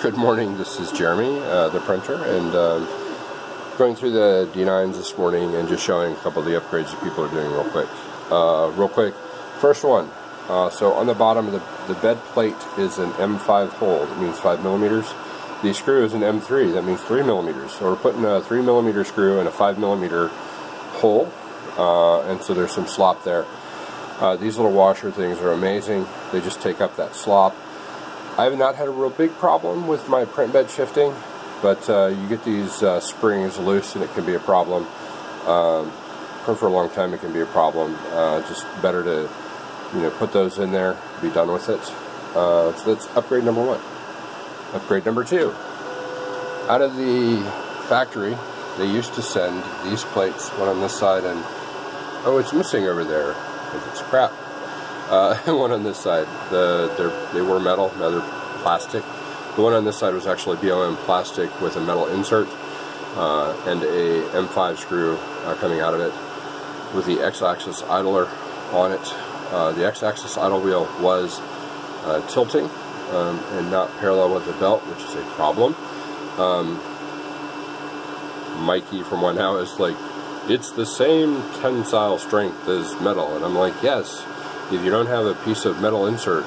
Good morning, this is Jeremy, the printer, and going through the D9s this morning and just showing a couple of the upgrades that people are doing real quick. First one, so on the bottom of the bed plate is an M5 hole, that means 5 millimeters. The screw is an M3, that means 3 millimeters. So we're putting a 3 millimeter screw in a 5 millimeter hole, and so there's some slop there. These little washer things are amazing. They just take up that slop. I have not had a real big problem with my print bed shifting, but you get these springs loose and it can be a problem. For a long time it can be a problem. Just better to put those in there, be done with it. So that's upgrade number one. Upgrade number two. Out of the factory they used to send these plates, one on this side and, oh, it's missing over there because it's crap. One on this side, they were metal, now they're plastic. The one on this side was actually BOM plastic with a metal insert and a M5 screw coming out of it with the X-axis idler on it. The X-axis idle wheel was tilting and not parallel with the belt, which is a problem. Mikey from Wanhao is like, it's the same tensile strength as metal, and I'm like, yes. If you don't have a piece of metal insert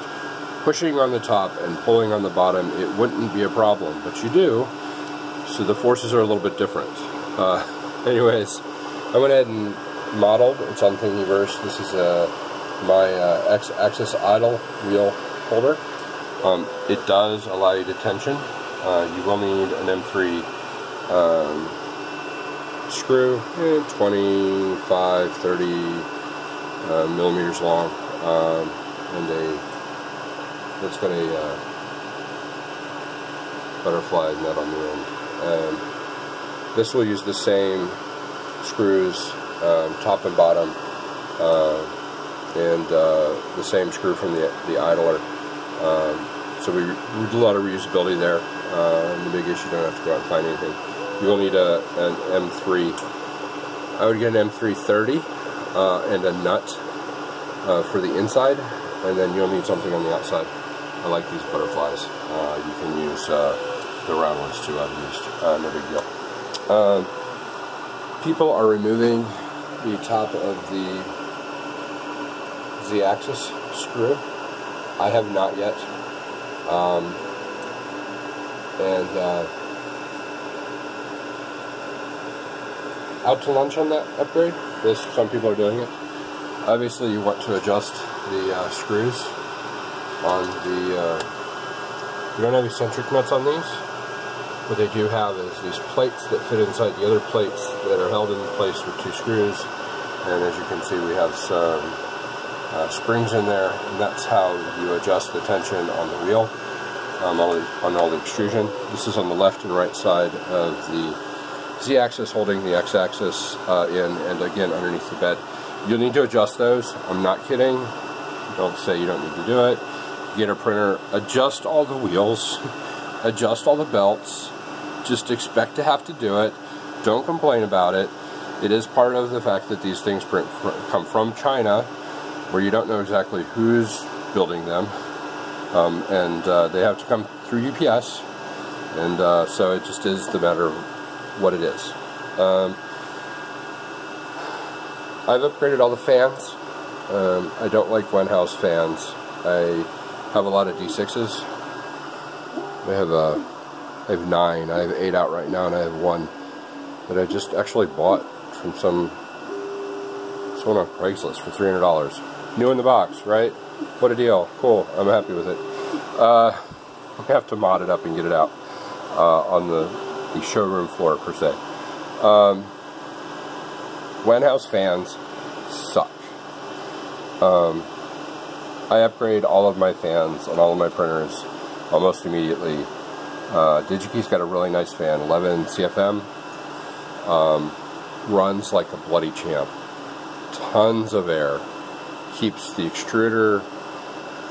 pushing on the top and pulling on the bottom, it wouldn't be a problem, but you do, so the forces are a little bit different. Anyways, I went ahead and modeled, it's on Thingiverse, this is my X-axis idle wheel holder. It does allow you to tension. You will need an M3 screw, 25, 30 millimeters long. And that's got a butterfly nut on the end. And this will use the same screws, top and bottom, and the same screw from the idler. So we do a lot of reusability there. And the big issue, you don't have to go out and find anything. You will need an M3. I would get an M330 and a nut for the inside, and then you'll need something on the outside. I like these butterflies. You can use the round ones too. I've used. No big deal. People are removing the top of the Z-axis screw. I have not yet. Out to lunch on that upgrade. Some people are doing it. Obviously, you want to adjust the screws on the. You don't have eccentric nuts on these. What they do have is these plates that fit inside the other plates that are held in place with two screws. And as you can see, we have some springs in there, and that's how you adjust the tension on the wheel, on all the extrusion. This is on the left and right side of the Z-axis holding the X-axis in, and again underneath the bed. You'll need to adjust those. I'm not kidding. Don't say you don't need to do it. Get a printer, adjust all the wheels, adjust all the belts. Just expect to have to do it. Don't complain about it. It is part of the fact that these things come from China, where you don't know exactly who's building them, and they have to come through UPS, and so it just is the matter of what it is. I've upgraded all the fans. I don't like Wanhao's fans. I have a lot of D6s. I have 9. I have 8 out right now, and I have 1 that I just actually bought from someone on Craigslist for $300. New in the box, right? What a deal. Cool. I'm happy with it. I have to mod it up and get it out on the showroom floor, per se. Wanhao's fans suck. I upgrade all of my fans on all of my printers almost immediately. DigiKey's got a really nice fan, 11 CFM. Runs like a bloody champ. Tons of air. Keeps the extruder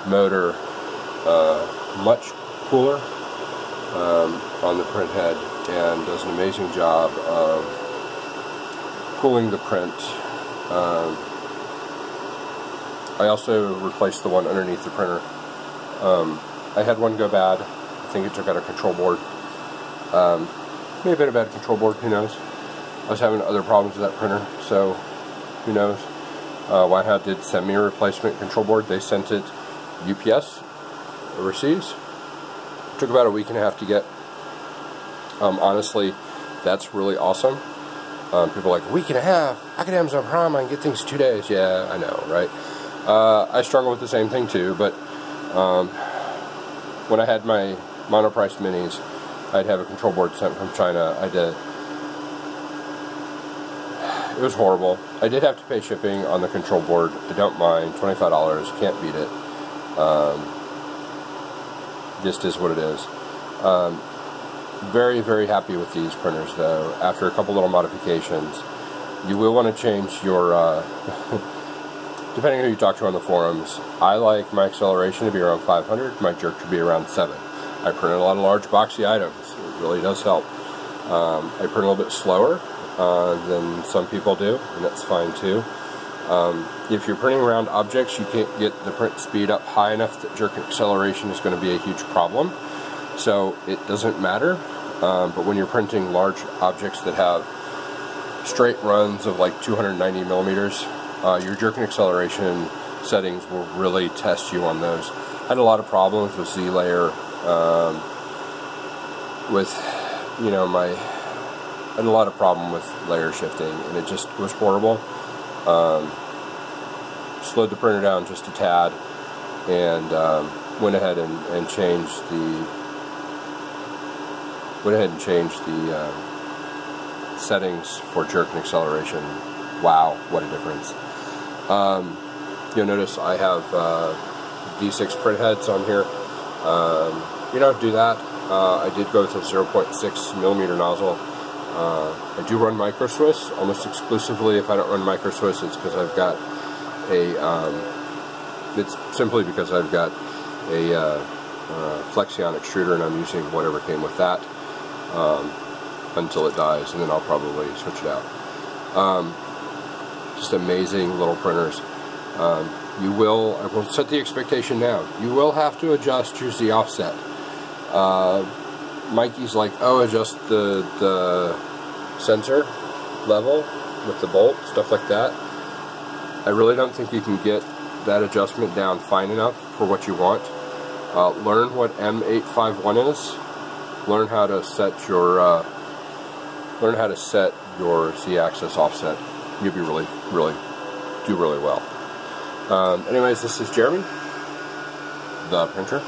motor much cooler on the print head, and does an amazing job of cooling the print. I also replaced the one underneath the printer. I had one go bad a think it took out a control board. May have been a bad control board, who knows. I was having other problems with that printer, so who knows. Wanhao did send me a replacement control board. They sent it UPS overseas. It took about a week and a half to get. Honestly, that's really awesome. People are like, a week and a half? I can Amazon Prime, I can get things in 2 days. Yeah, I know, right? I struggle with the same thing too, but when I had my monoprice minis, I'd have a control board sent from China. It was horrible. I did have to pay shipping on the control board. I don't mind. $25, can't beat it. Just is what it is. Very, very happy with these printers though. After a couple little modifications, you will want to change your, depending on who you talk to on the forums, I like my acceleration to be around 500, my jerk to be around 7. I print a lot of large boxy items. It really does help. I print a little bit slower than some people do, and that's fine too. If you're printing around objects, you can't get the print speed up high enough that jerk acceleration is going to be a huge problem. So it doesn't matter, but when you're printing large objects that have straight runs of like 290 millimeters, your jerk and acceleration settings will really test you on those. I had a lot of problems with Z-layer, I had a lot of problem with layer shifting, and it just was horrible. Slowed the printer down just a tad, and went ahead and changed the settings for jerk and acceleration. Wow, what a difference. You'll notice I have D6 print heads on here. You don't do that. I did go with a 0.6 millimeter nozzle. I do run Micro Swiss almost exclusively. If I don't run Micro Swiss, it's because I've got it's simply because I've got a Flexion extruder, and I'm using whatever came with that until it dies, and then I'll probably switch it out. Just amazing little printers. I will set the expectation now. You will have to adjust your Z offset. Mikey's like, oh, adjust the sensor level with the bolt, stuff like that. I really don't think you can get that adjustment down fine enough for what you want. Learn what M851 is. Learn how to set your Z-axis offset. You'll be do really well. Anyways, this is Jeremy, the printer.